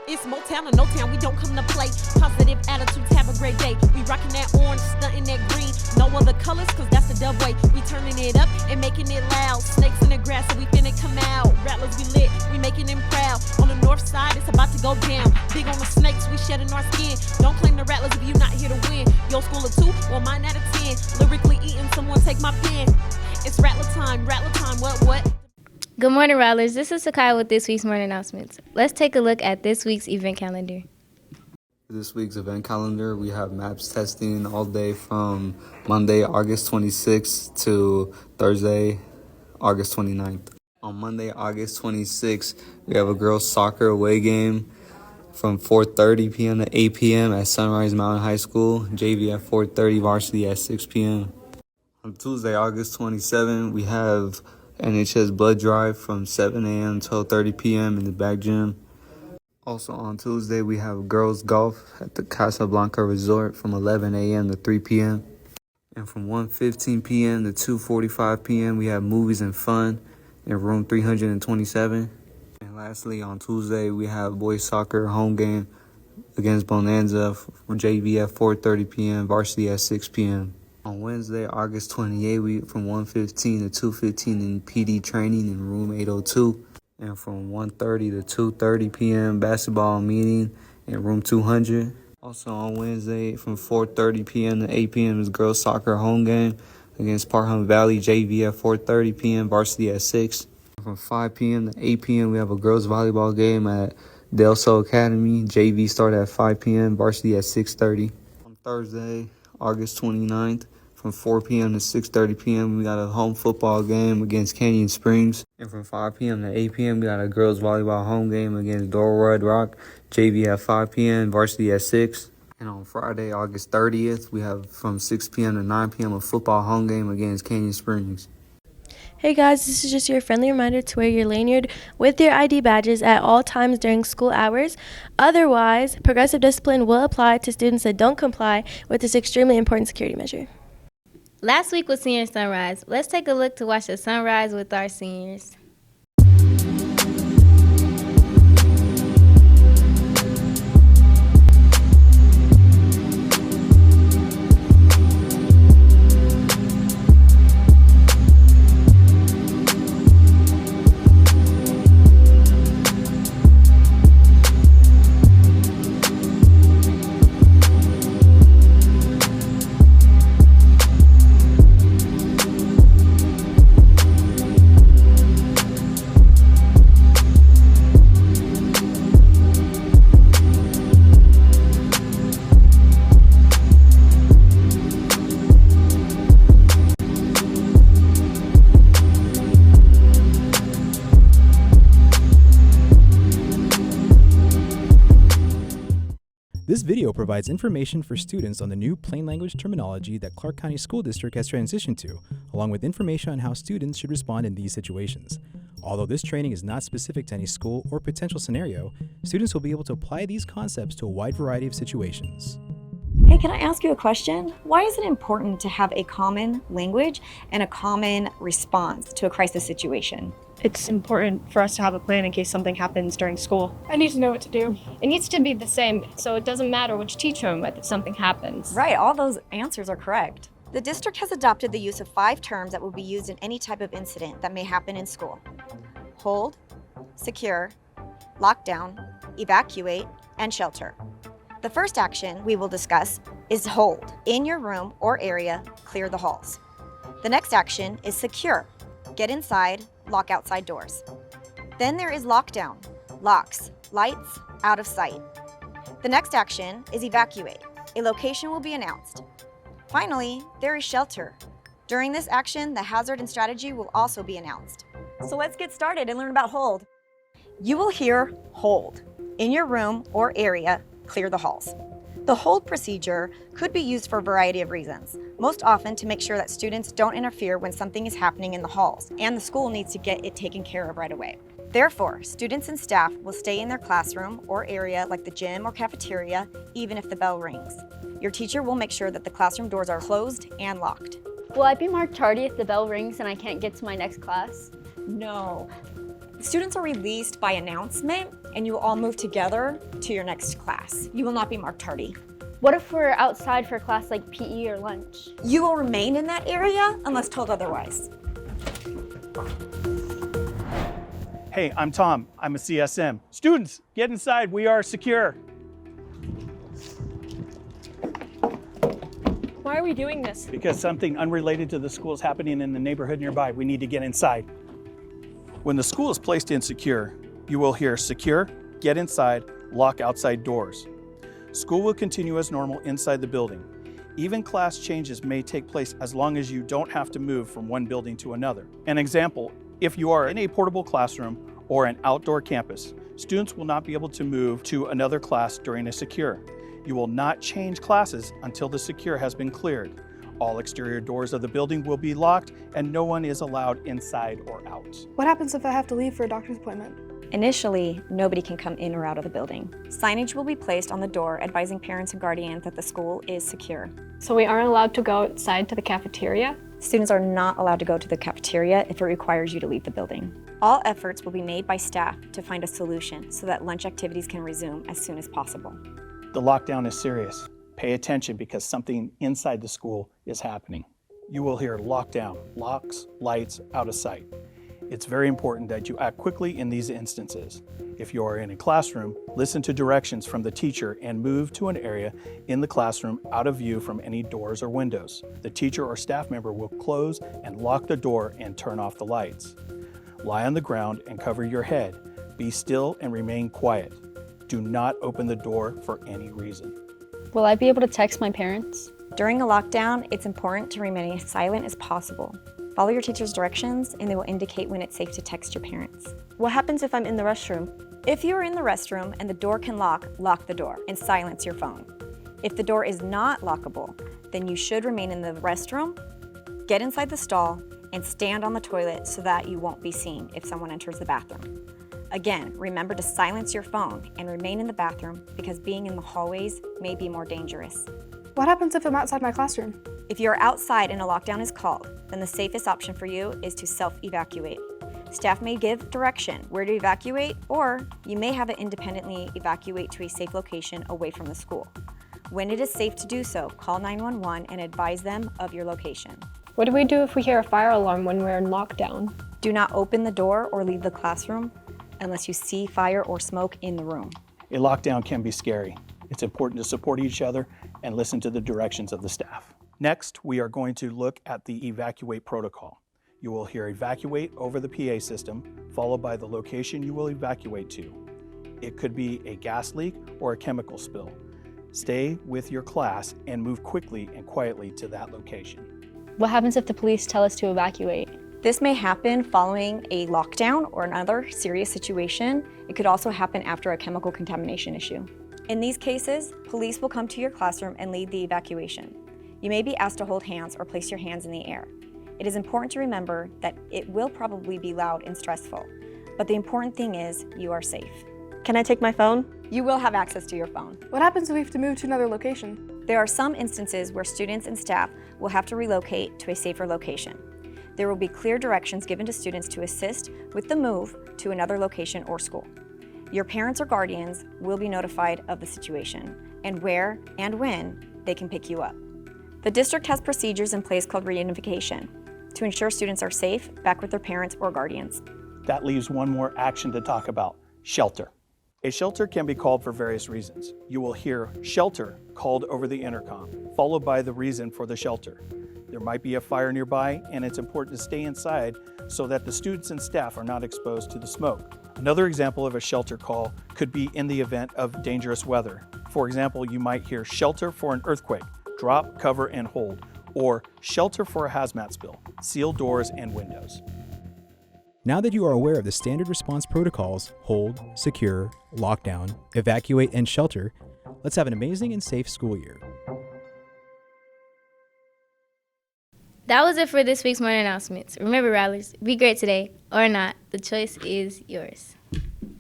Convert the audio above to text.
It's Motown or no town, we don't come to play. Positive attitudes, have a great day. We rockin' that orange, stuntin' that green. No other colors, cause that's the dub way. We turning it up and making it loud. Snakes in the grass, so we finna come out. Rattlers, we lit, we making them proud. On the north side, it's about to go down. Big on the snakes, we shedding our skin. Don't claim the rattlers if you not here to win. Your school of 2, well mine out of 10. Lyrically eating, someone take my pen. It's rattler time, what? Good morning, Rattlers. This is Sakai with this week's morning announcements. Let's take a look at this week's event calendar. This week's event calendar, we have MAPS testing all day from Monday, August 26th to Thursday, August 29th. On Monday, August 26th, we have a girls' soccer away game from 4:30 p.m. to 8 p.m. at Sunrise Mountain High School, JV at 4:30, varsity at 6 p.m. On Tuesday, August 27th, we have NHS blood drive from 7 a.m. to 12:30 p.m. in the back gym. Also on Tuesday, we have girls golf at the Casablanca Resort from 11 a.m. to 3 p.m. And from 1:15 p.m. to 2:45 p.m., we have movies and fun in room 327. And lastly, on Tuesday, we have boys soccer home game against Bonanza from JV at 4:30 p.m., varsity at 6 p.m. On Wednesday, August 28th, we from 1:15 to 2:15 in PD training in room 802. And from 1:30 to 2:30 p.m. basketball meeting in room 200. Also on Wednesday, from 4:30 p.m. to 8 p.m. is girls soccer home game against Parham Valley, JV at 4:30 p.m., varsity at 6. From 5 p.m. to 8 p.m., we have a girls volleyball game at Del Sol Academy, JV start at 5 p.m., varsity at 6:30. On Thursday, August 29th, from 4 p.m. to 6:30 p.m., we got a home football game against Canyon Springs. And from 5 p.m. to 8 p.m., we got a girls volleyball home game against Dorwood Rock, JV at 5 p.m., varsity at 6. And on Friday, August 30th, we have from 6 p.m. to 9 p.m. a football home game against Canyon Springs. Hey guys, this is just your friendly reminder to wear your lanyard with your ID badges at all times during school hours. Otherwise, progressive discipline will apply to students that don't comply with this extremely important security measure. Last week was Senior Sunrise. Let's take a look to watch the sunrise with our seniors. This video provides information for students on the new plain language terminology that Clark County School District has transitioned to, along with information on how students should respond in these situations. Although this training is not specific to any school or potential scenario, students will be able to apply these concepts to a wide variety of situations. Hey, can I ask you a question? Why is it important to have a common language and a common response to a crisis situation? It's important for us to have a plan in case something happens during school. I need to know what to do. It needs to be the same, so it doesn't matter which teacher I'm with if something happens. Right, all those answers are correct. The district has adopted the use of 5 terms that will be used in any type of incident that may happen in school: hold, secure, lockdown, evacuate, and shelter. The first action we will discuss is hold. In your room or area, clear the halls. The next action is secure. Get inside, lock outside doors. Then there is lockdown. Locks, lights, out of sight. The next action is evacuate. A location will be announced. Finally, there is shelter. During this action, the hazard and strategy will also be announced. So let's get started and learn about hold. You will hear hold. In your room or area, clear the halls. The hold procedure could be used for a variety of reasons, most often to make sure that students don't interfere when something is happening in the halls, and the school needs to get it taken care of right away. Therefore, students and staff will stay in their classroom or area like the gym or cafeteria, even if the bell rings. Your teacher will make sure that the classroom doors are closed and locked. Will I be marked tardy if the bell rings and I can't get to my next class? No. Students are released by announcement and you will all move together to your next class. You will not be marked tardy. What if we're outside for class like PE or lunch? You will remain in that area unless told otherwise. Hey, I'm Tom. I'm a CSM. Students, get inside. We are secure. Why are we doing this? Because something unrelated to the school is happening in the neighborhood nearby. We need to get inside. When the school is placed in secure, you will hear secure, get inside, lock outside doors. School will continue as normal inside the building. Even class changes may take place as long as you don't have to move from one building to another. An example, if you are in a portable classroom or an outdoor campus, students will not be able to move to another class during a secure. You will not change classes until the secure has been cleared. All exterior doors of the building will be locked and no one is allowed inside or out. What happens if I have to leave for a doctor's appointment? Initially, nobody can come in or out of the building. Signage will be placed on the door advising parents and guardians that the school is secure. So we aren't allowed to go outside to the cafeteria? Students are not allowed to go to the cafeteria if it requires you to leave the building. All efforts will be made by staff to find a solution so that lunch activities can resume as soon as possible. The lockdown is serious. Pay attention because something inside the school is happening. You will hear lockdown, locks, lights, out of sight. It's very important that you act quickly in these instances. If you are in a classroom, listen to directions from the teacher and move to an area in the classroom out of view from any doors or windows. The teacher or staff member will close and lock the door and turn off the lights. Lie on the ground and cover your head. Be still and remain quiet. Do not open the door for any reason. Will I be able to text my parents? During a lockdown, it's important to remain as silent as possible. Follow your teacher's directions and they will indicate when it's safe to text your parents. What happens if I'm in the restroom? If you are in the restroom and the door can lock the door and silence your phone. If the door is not lockable, then you should remain in the restroom, get inside the stall, and stand on the toilet so that you won't be seen if someone enters the bathroom. Again, remember to silence your phone and remain in the bathroom because being in the hallways may be more dangerous. What happens if I'm outside my classroom? If you're outside and a lockdown is called, then the safest option for you is to self-evacuate. Staff may give direction where to evacuate, or you may have it independently evacuate to a safe location away from the school. When it is safe to do so, call 911 and advise them of your location. What do we do if we hear a fire alarm when we're in lockdown? Do not open the door or leave the classroom unless you see fire or smoke in the room. A lockdown can be scary. It's important to support each other and listen to the directions of the staff. Next, we are going to look at the evacuate protocol. You will hear evacuate over the PA system, followed by the location you will evacuate to. It could be a gas leak or a chemical spill. Stay with your class and move quickly and quietly to that location. What happens if the police tell us to evacuate? This may happen following a lockdown or another serious situation. It could also happen after a chemical contamination issue. In these cases, police will come to your classroom and lead the evacuation. You may be asked to hold hands or place your hands in the air. It is important to remember that it will probably be loud and stressful, but the important thing is you are safe. Can I take my phone? You will have access to your phone. What happens if we have to move to another location? There are some instances where students and staff will have to relocate to a safer location. There will be clear directions given to students to assist with the move to another location or school. Your parents or guardians will be notified of the situation and where and when they can pick you up. The district has procedures in place called reunification to ensure students are safe back with their parents or guardians. That leaves one more action to talk about, shelter. A shelter can be called for various reasons. You will hear shelter called over the intercom, followed by the reason for the shelter. There might be a fire nearby, and it's important to stay inside so that the students and staff are not exposed to the smoke. Another example of a shelter call could be in the event of dangerous weather. For example, you might hear shelter for an earthquake, drop, cover, and hold, or shelter for a hazmat spill, seal doors and windows. Now that you are aware of the standard response protocols, hold, secure, lockdown, evacuate, and shelter, let's have an amazing and safe school year. That was it for this week's morning announcements. Remember, Rattlers, be great today or not. The choice is yours.